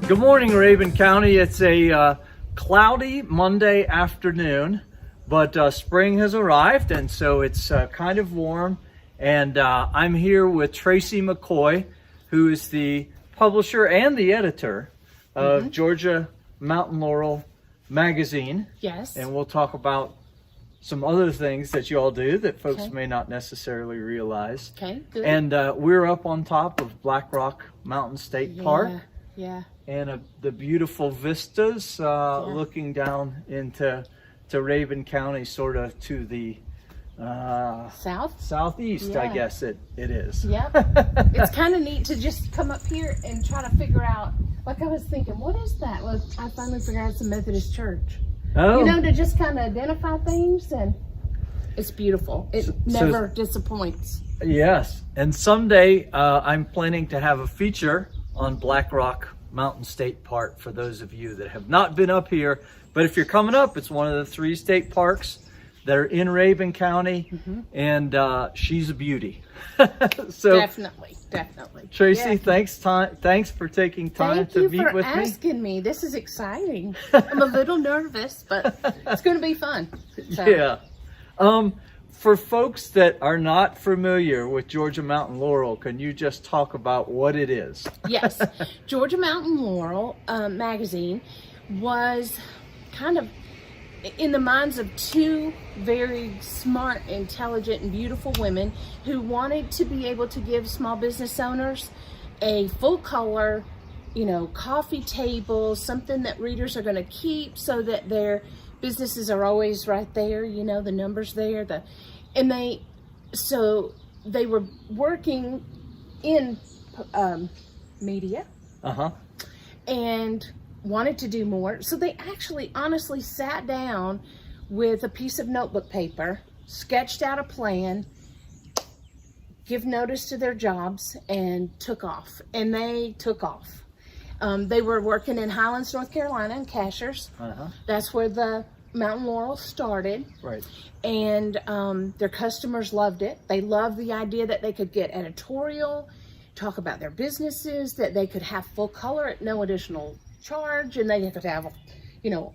Good morning, Raven County. It's a cloudy Monday afternoon, but spring has arrived, and so it's kind of warm. And I'm here with Tracy McCoy, who is the publisher and the editor of Georgia Mountain Laurel magazine. Yes. And we'll talk about some other things that you all do that folks may not necessarily realize. Okay, good. And we're up on top of Black Rock Mountain State Park. Yeah. And the beautiful vistas looking down into Raven County, sort of to the southeast, I guess it is. Yep. It's kind of neat to just come up here and try to figure out, like I was thinking, what is that? Well, I finally figured out it's a Methodist church. Oh. You know, to just kind of identify things, and it's beautiful. It never disappoints. Yes. And someday I'm planning to have a feature on Black Rock Mountain State Park for those of you that have not been up here. But if you're coming up, it's one of the 3 state parks that are in Raven County, and she's a beauty. So Definitely. Tracy, thanks for taking time to meet with me. Thank you for asking me. This is exciting. I'm a little nervous, but it's going to be fun. So. Yeah. For folks that are not familiar with Georgia Mountain Laurel, can you just talk about what it is? Yes. Georgia Mountain Laurel magazine was kind of in the minds of 2 very smart, intelligent, and beautiful women who wanted to be able to give small business owners a full color, coffee table, something that readers are going to keep so that their businesses are always right there, the numbers there, so they were working in media and wanted to do more. So they actually honestly sat down with a piece of notebook paper, sketched out a plan, give notice to their jobs, and took off. And they took off. They were working in Highlands, North Carolina, in Cashers. That's where the Mountain Laurel started. Right. And their customers loved it. They loved the idea that they could get editorial, talk about their businesses, that they could have full color at no additional charge, and they could have,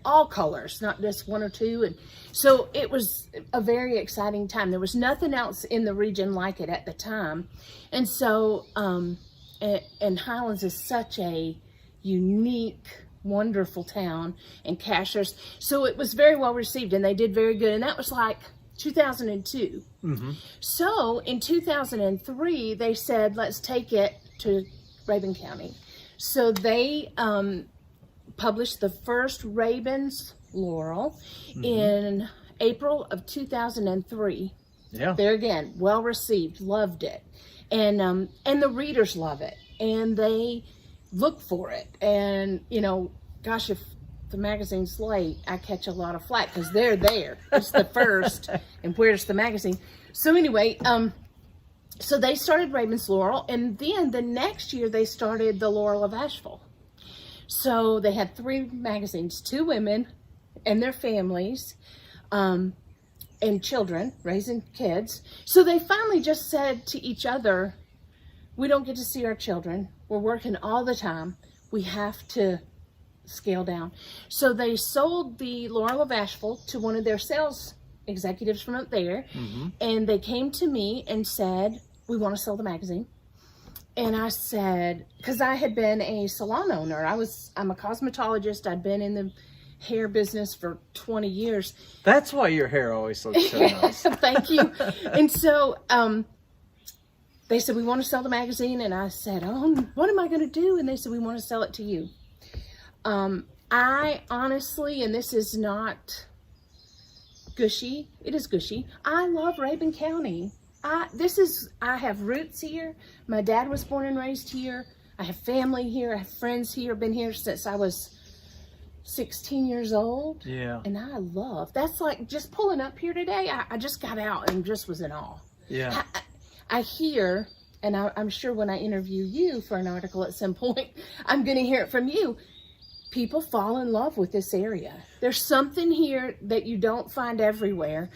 all colors, not just 1 or 2. And so it was a very exciting time. There was nothing else in the region like it at the time. And so, and Highlands is such a unique, wonderful town, and Cashers. So it was very well received, and they did very good. And that was like 2002. So in 2003, they said, let's take it to Raven County. So they published the first Raven's Laurel in April of 2003. Yeah. There again, well received, loved it. And the readers love it, and they look for it. And, gosh, if the magazine's late, I catch a lot of flack because they're there. It's the first, and where's the magazine? So anyway, so they started Raven's Laurel, and then the next year they started the Laurel of Asheville. So they had 3 magazines, 2 women and their families, and children, raising kids. So they finally just said to each other, we don't get to see our children. We're working all the time. We have to scale down. So they sold the Laurel of Asheville to one of their sales executives from up there. And they came to me and said, we want to sell the magazine. And I said, because I had been a salon owner. I'm a cosmetologist. I'd been in the hair business for 20 years. That's why your hair always looks so nice. Thank you. And so they said, we want to sell the magazine. And I said, oh, what am I going to do? And they said, we want to sell it to you. I honestly, and this is not gushy, it is gushy, I love Raven County. I have roots here. My dad was born and raised here. I have family here. I have friends here. Been here since I was 16 years old. Yeah. And I love, that's like just pulling up here today. I just got out and just was in awe. Yeah. I hear, and I'm sure when I interview you for an article at some point, I'm going to hear it from you. People fall in love with this area. There's something here that you don't find everywhere.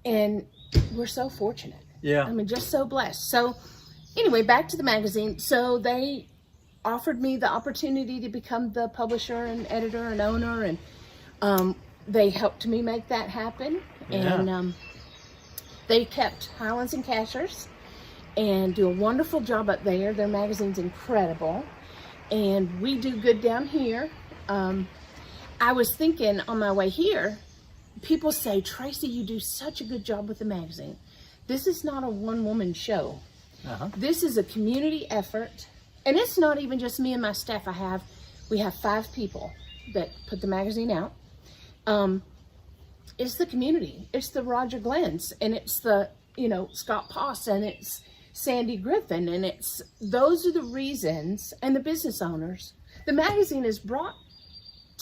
And we're so fortunate. Yeah. I mean, just so blessed. So anyway, back to the magazine. So they offered me the opportunity to become the publisher and editor and owner, and they helped me make that happen. Yeah. And they kept Highlands and Cashers and do a wonderful job up there. Their magazine's incredible, and we do good down here. I was thinking on my way here, people say, Tracy, you do such a good job with the magazine. This is not a one-woman show. This is a community effort. And it's not even just me and my staff. We have 5 people that put the magazine out. It's the community. It's the Roger Glenn's, and it's the, Scott Poss, and it's Sandy Griffin, and those are the reasons, and the business owners. The magazine is brought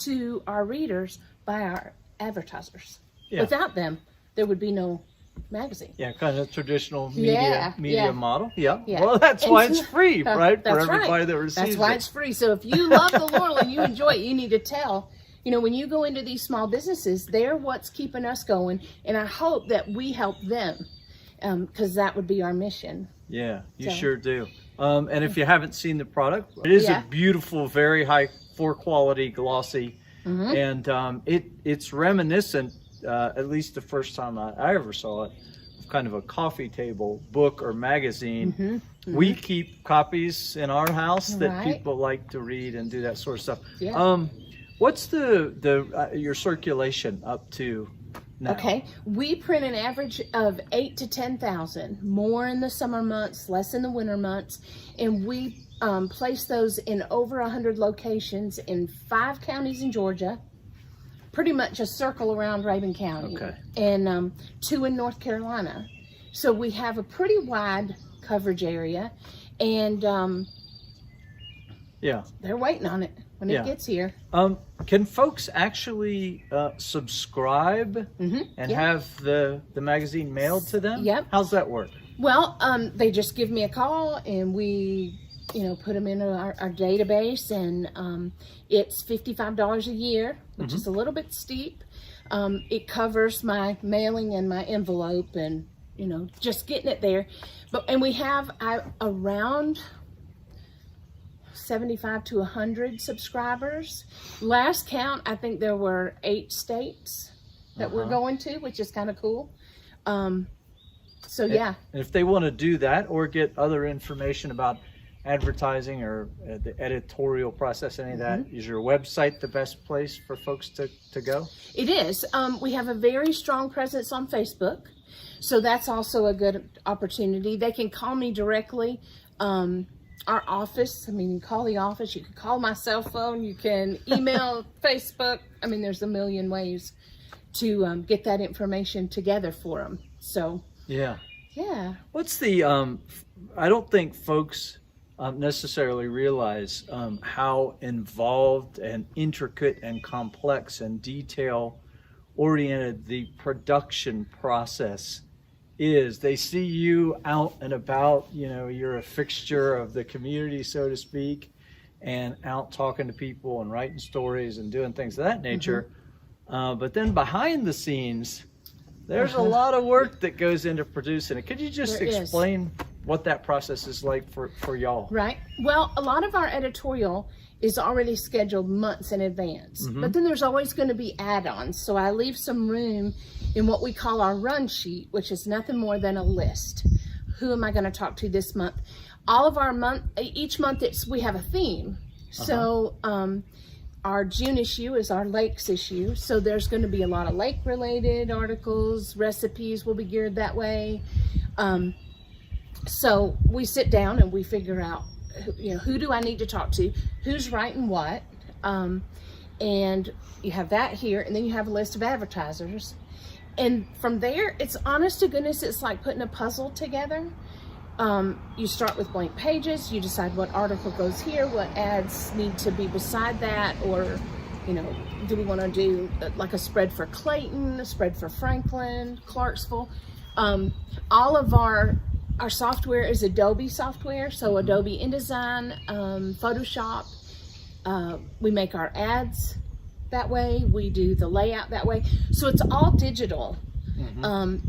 to our readers by our advertisers. Yeah. Without them, there would be no magazine. Yeah, kind of traditional media model. Yeah. Yeah. Well, that's why it's free, right? That's for everybody right. that receives That's why it's free. So if you love the Laurel and you enjoy it, you need to tell. When you go into these small businesses, they're what's keeping us going, and I hope that we help them, because that would be our mission. Yeah, you sure do. And if you haven't seen the product, it is a beautiful, very high, 4 quality, glossy, and it's reminiscent. At least the first time I ever saw it, kind of a coffee table book or magazine. We keep copies in our house that people like to read and do that sort of stuff. Yeah. What's your circulation up to now? Okay, we print an average of 8,000 to 10,000, more in the summer months, less in the winter months, and we place those in over 100 locations in 5 counties in Georgia. Pretty much a circle around Rabun County, and 2 in North Carolina. So we have a pretty wide coverage area, and they're waiting on it when it gets here. Can folks actually subscribe and have the magazine mailed to them? Yep. How's that work? Well, they just give me a call, and we put them in our database, and it's $55 a year, which is a little bit steep. It covers my mailing and my envelope, and just getting it there. And we have around 75 to 100 subscribers. Last count, I think there were 8 states that we're going to, which is kind of cool. So yeah. And if they want to do that or get other information about advertising or the editorial process, any of that, is your website the best place for folks to go? It is. We have a very strong presence on Facebook, so that's also a good opportunity. They can call me directly. Our office, you can call the office, you can call my cell phone, you can email, Facebook. There's a million ways to get that information together for them. So yeah. What's the I don't think folks necessarily realize how involved and intricate and complex and detail oriented the production process is. They see you out and about, you're a fixture of the community, so to speak, and out talking to people and writing stories and doing things of that nature. But then behind the scenes, there's a lot of work that goes into producing it. Could you just explain what that process is like for y'all? Right. Well, a lot of our editorial is already scheduled months in advance, but then there's always going to be add-ons. So I leave some room in what we call our run sheet, which is nothing more than a list. Who am I going to talk to this month? All of our each month we have a theme. So our June issue is our lakes issue. So there's going to be a lot of lake related articles, recipes will be geared that way. So we sit down and we figure out, who do I need to talk to? Who's writing what? And you have that here, and then you have a list of advertisers. And from there, it's honest to goodness, it's like putting a puzzle together. You start with blank pages, you decide what article goes here, what ads need to be beside that, or, do we want to do like a spread for Clayton, a spread for Franklin, Clarksville? All of our software is Adobe software, so Adobe InDesign, Photoshop. We make our ads that way. We do the layout that way. So it's all digital.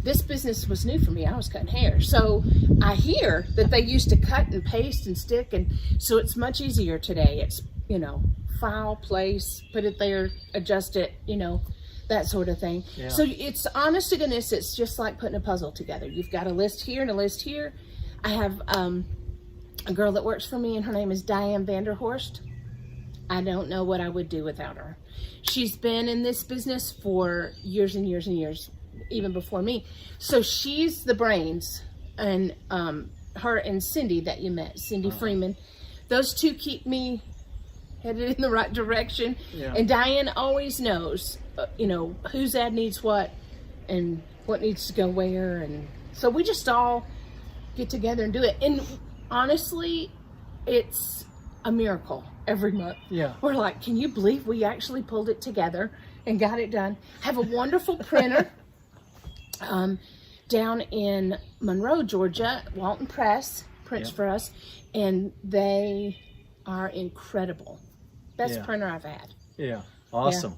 This business was new for me. I was cutting hair. So I hear that they used to cut and paste and stick, and so it's much easier today. It's, file, place, put it there, adjust it, that sort of thing. Yeah. So it's, honest to goodness, it's just like putting a puzzle together. You've got a list here and a list here. I have a girl that works for me, and her name is Diane Vanderhorst. I don't know what I would do without her. She's been in this business for years and years and years, even before me. So she's the brains, and her and Cindy that you met, Cindy Freeman, those two keep me headed in the right direction. Yeah. And Diane always knows, whose ad needs what and what needs to go where. And so we just all get together and do it. And honestly, it's a miracle every month. Yeah. We're like, can you believe we actually pulled it together and got it done? Have a wonderful printer down in Monroe, Georgia. Walton Press prints for us, and they are incredible. Best printer I've had. Yeah, awesome. Yeah.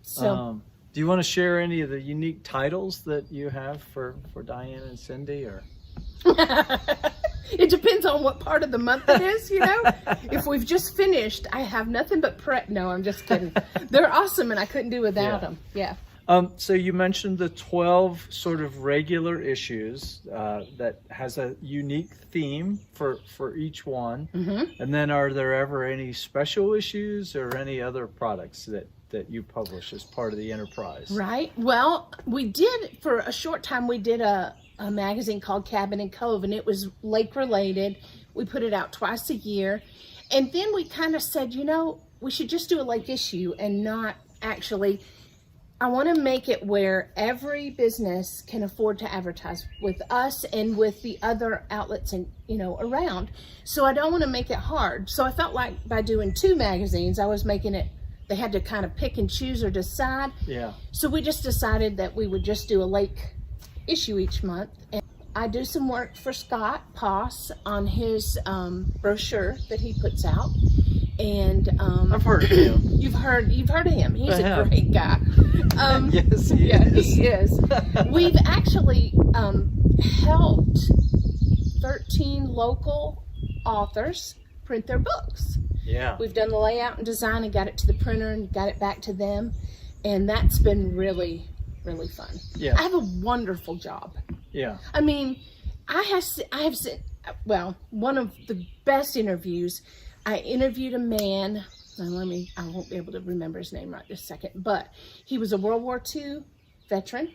So, do you want to share any of the unique titles that you have for Diane and Cindy, or? It depends on what part of the month it is, If we've just finished, I have nothing but prep. No, I'm just kidding. They're awesome, and I couldn't do without them. Yeah. So you mentioned the 12 sort of regular issues that has a unique theme for each one. And then are there ever any special issues or any other products that you publish as part of the enterprise? Right. Well, we did, for a short time, we did a magazine called Cabin and Cove, and it was lake related. We put it out twice a year. And then we kind of said, we should just do a lake issue and not actually... I want to make it where every business can afford to advertise with us and with the other outlets and around. So I don't want to make it hard. So I felt like by doing 2 magazines, I was making it, they had to kind of pick and choose or decide. Yeah. So we just decided that we would just do a lake issue each month. And I do some work for Scott Poss on his brochure that he puts out. And I've heard of him. You've heard of him. He's a great guy. Yes, he is. He is. We've actually helped 13 local authors print their books. Yeah. We've done the layout and design and got it to the printer and got it back to them, and that's been really, really fun. Yeah. I have a wonderful job. Yeah. I mean, I have seen, well, one of the best interviews. I interviewed a man, I won't be able to remember his name right this second, but he was a World War II veteran,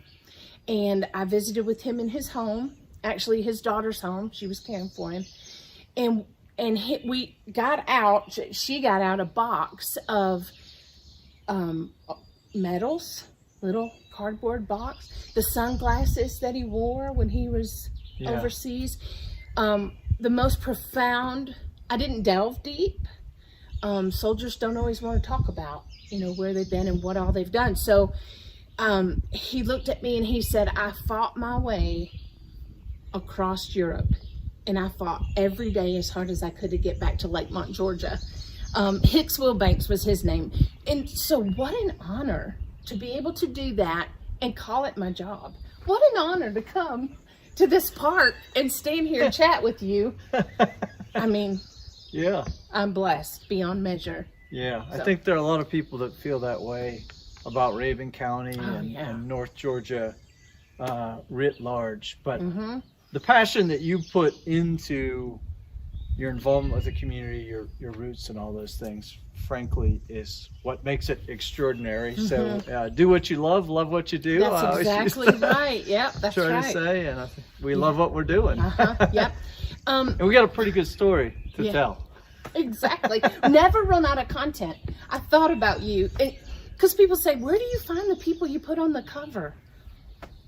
and I visited with him in his home, actually his daughter's home. She was caring for him, and she got out a box of medals, little cardboard box, the sunglasses that he wore when he was overseas, the most profound. I didn't delve deep. Soldiers don't always want to talk about, where they've been and what all they've done. So he looked at me and he said, I fought my way across Europe, and I fought every day as hard as I could to get back to Lakemont, Georgia. Hicks Wilbanks was his name. And so what an honor to be able to do that and call it my job. What an honor to come to this park and stand here and chat with you. I mean... Yeah. I'm blessed beyond measure. Yeah. So. I think there are a lot of people that feel that way about Raven County and North Georgia writ large. But the passion that you put into your involvement with the community, your roots and all those things, frankly, is what makes it extraordinary. So do what you love what you do. That's exactly right. Yep, that's right. Try to say, and I think we love what we're doing. Yep. And we got a pretty good story to tell. Exactly. Never run out of content. I thought about you, because people say, where do you find the people you put on the cover?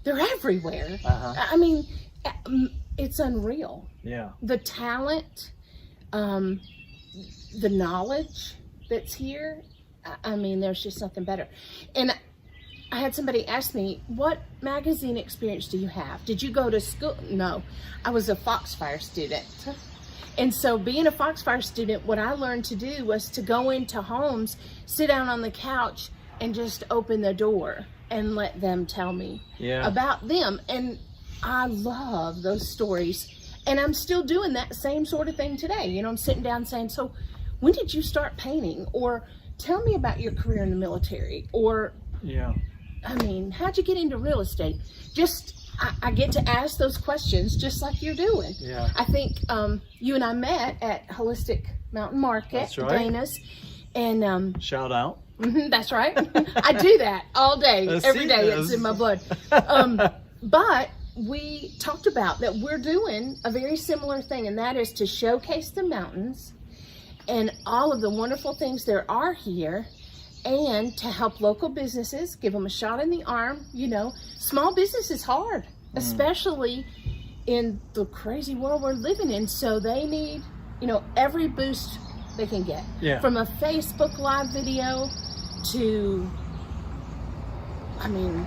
They're everywhere. I mean, it's unreal. Yeah. The talent, the knowledge that's here. I mean, there's just nothing better. And I had somebody ask me, what magazine experience do you have? Did you go to school? No, I was a Foxfire student. And so being a Foxfire student, what I learned to do was to go into homes, sit down on the couch, and just open the door and let them tell me about them. And I love those stories. And I'm still doing that same sort of thing today. You know, I'm sitting down saying, so when did you start painting? Or tell me about your career in the military. Or, I mean, how'd you get into real estate? I get to ask those questions just like you're doing. Yeah. I think you and I met at Holistic Mountain Market, That's right. Dana's. And shout out. That's right. I do that all day, every day. It's in my blood. But we talked about that we're doing a very similar thing, and that is to showcase the mountains and all of the wonderful things there are here, and to help local businesses, give them a shot in the arm. You know, small business is hard, especially in the crazy world we're living in. So they need, you know, every boost they can get. From a Facebook Live video to, I mean,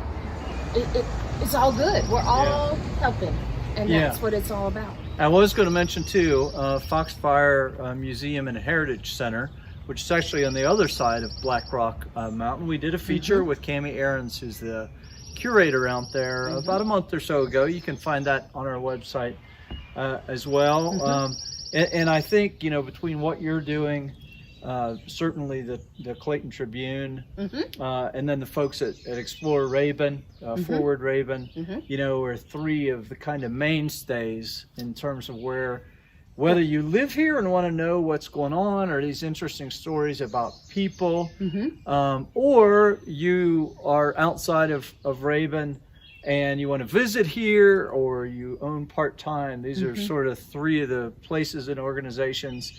it's all good. We're all helping, and that's what it's all about. I was going to mention too, Foxfire Museum and Heritage Center, which is actually on the other side of Black Rock Mountain. We did a feature with Cami Ahrens, who's the curator out there, about a month or so ago. You can find that on our website as well. And I think, you know, between what you're doing, certainly the Clayton Tribune, and then the folks at Explore Rabun, Forward Rabun, you know, are three of the kind of mainstays in terms of whether you live here and want to know what's going on, or these interesting stories about people, or you are outside of Rabun and you want to visit here, or you own part-time. These are sort of three of the places and organizations.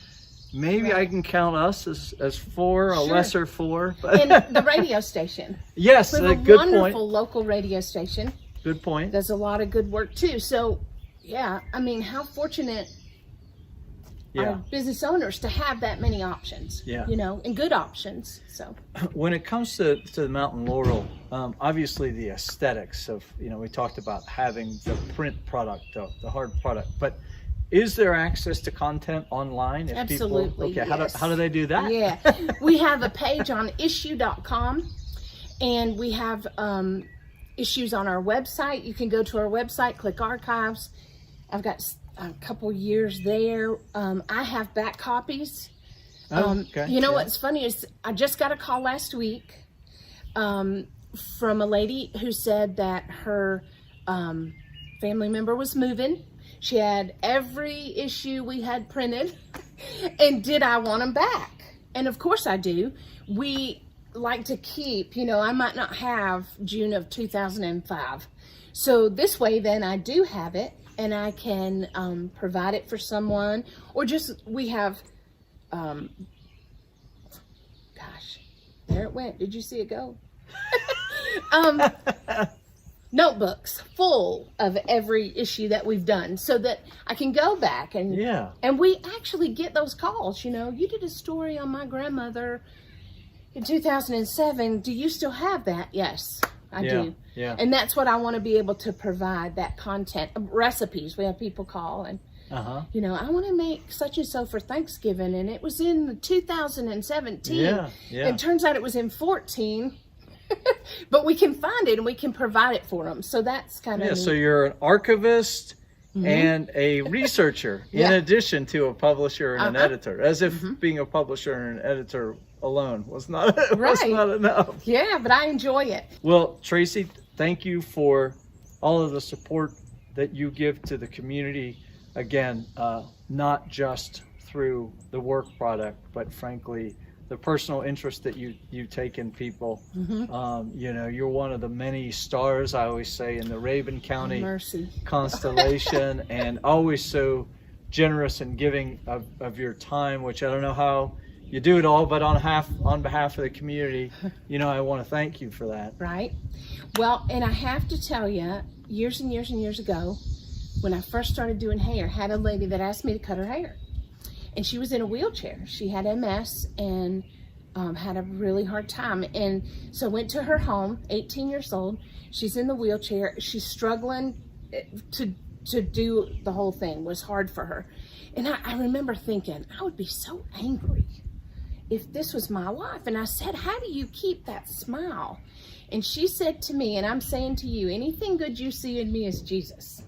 Maybe I can count us as four, a lesser four. But and the radio station. Yes, a good wonderful point. Local radio station. Good point. Does a lot of good work too. So, yeah, I mean, how fortunate are business owners to have that many options, you know, and good options. So when it comes to the Mountain Laurel, obviously the aesthetics of, you know, we talked about having the print product, the hard product, but is there access to content online? If Absolutely. People, how do they do that? Yeah, we have a page on issue.com, and we have issues on our website. You can go to our website, click archives. I've got a couple years there. I have back copies. You know what's funny is I just got a call last week from a lady who said that her family member was moving. She had every issue we had printed, and did I want them back? And of course I do. We like to keep, you know, I might not have June of 2005. So this way then I do have it, and I can provide it for someone, or just, we have, gosh, there it went. Did you see it go? Notebooks full of every issue that we've done, so that I can go back and and we actually get those calls. You know, you did a story on my grandmother in 2007. Do you still have that? Yes, I do. Yeah. And that's what I want to be able to provide, that content, recipes. We have people call and you know, I want to make such and so for Thanksgiving, and it was in 2017. And it turns out it was in 14. But we can find it and we can provide it for them. So that's kind of neat. So you're an archivist and a researcher in addition to a publisher and an editor, as if being a publisher and an editor alone was not enough. Yeah, but I enjoy it. Well, Tracy, thank you for all of the support that you give to the community. Again, not just through the work product, but frankly, the personal interest that you take in people. You know, you're one of the many stars, I always say, in the Rabun County constellation, and always so generous and giving of your time, which I don't know how you do it all, but on behalf of the community, you know, I want to thank you for that. Right. Well, and I have to tell you, years and years and years ago, when I first started doing hair, I had a lady that asked me to cut her hair. And she was in a wheelchair. She had MS, and had a really hard time. And so went to her home, 18 years old. She's in the wheelchair. She's struggling to do the whole thing. It was hard for her. And I remember thinking, I would be so angry if this was my life. And I said, how do you keep that smile? And she said to me, and I'm saying to you, anything good you see in me is Jesus.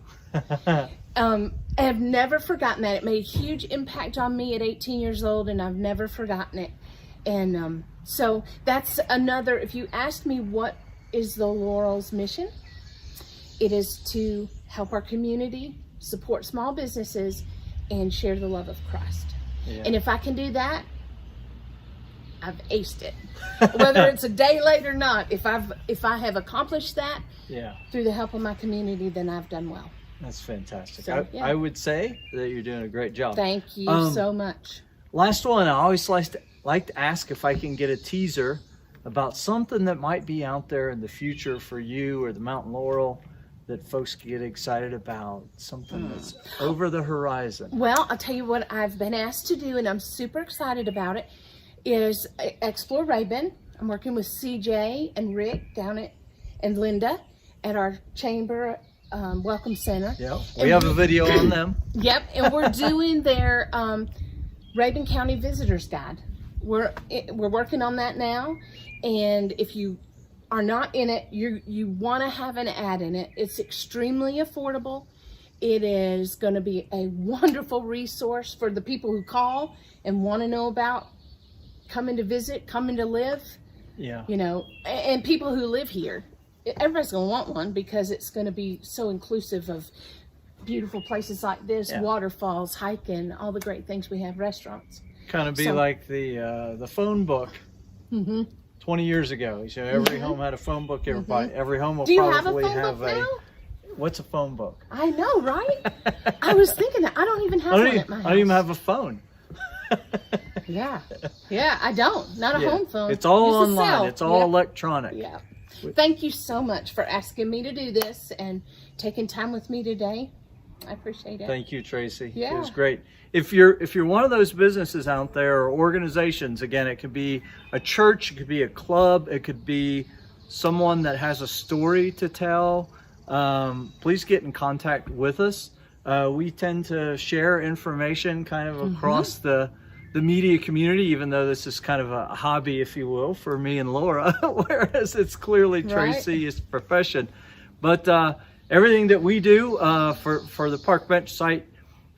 I have never forgotten that. It made a huge impact on me at 18 years old, and I've never forgotten it. And so that's another, if you asked me what is the Laurel's mission, it is to help our community, support small businesses, and share the love of Christ. Yeah. And if I can do that, I've aced it. Whether it's a day late or not, if I have accomplished that through the help of my community, then I've done well. That's fantastic. So, I would say that you're doing a great job. Thank you so much. Last one, I always like to ask if I can get a teaser about something that might be out there in the future for you or the Mountain Laurel that folks can get excited about, something that's over the horizon. Well, I'll tell you what I've been asked to do, and I'm super excited about it, is Explore Rabun. I'm working with CJ and Rick and Linda at our chamber welcome center. Yeah, we have a video on them. Yep, and we're doing their Rabun County Visitors Guide. We're working on that now, and if you are not in it, you want to have an ad in it. It's extremely affordable. It is going to be a wonderful resource for the people who call and want to know about coming to visit, coming to live. Yeah. You know, and people who live here. Everybody's going to want one because it's going to be so inclusive of beautiful places like this, waterfalls, hiking, all the great things we have, restaurants. Kind of be like the phone book 20 years ago. So every home had a phone book. Every home will probably have a. What's a phone book? I know, right? I was thinking that. I don't even have one at my house. I don't even have a phone. Yeah, I don't. Not a home phone. It's all online. It's all electronic. Yeah. Thank you so much for asking me to do this and taking time with me today. I appreciate it. Thank you, Tracy. Yeah. It was great. If you're one of those businesses out there or organizations, again, it could be a church, it could be a club, it could be someone that has a story to tell, please get in contact with us. We tend to share information kind of across the media community, even though this is kind of a hobby, if you will, for me and Laura, whereas it's clearly Tracy's profession. But everything that we do for the Park Bench site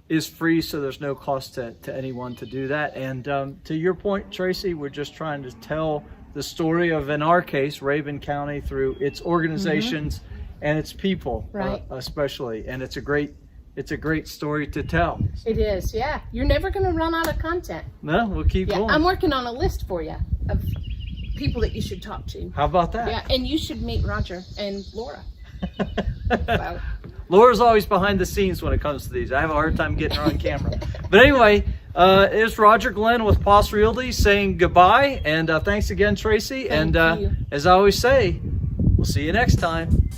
is free, so there's no cost to anyone to do that. And to your point, Tracy, we're just trying to tell the story of, in our case, Rabun County through its organizations and its people, especially. And it's a great story to tell. It is, yeah. You're never going to run out of content. No, we'll keep going. I'm working on a list for you of people that you should talk to. How about that? Yeah, and you should meet Roger and Laura. So. Laura's always behind the scenes when it comes to these. I have a hard time getting her on camera. But anyway, it's Roger Glenn with Poss Realty saying goodbye. And thanks again, Tracy. Thank you. As I always say, we'll see you next time.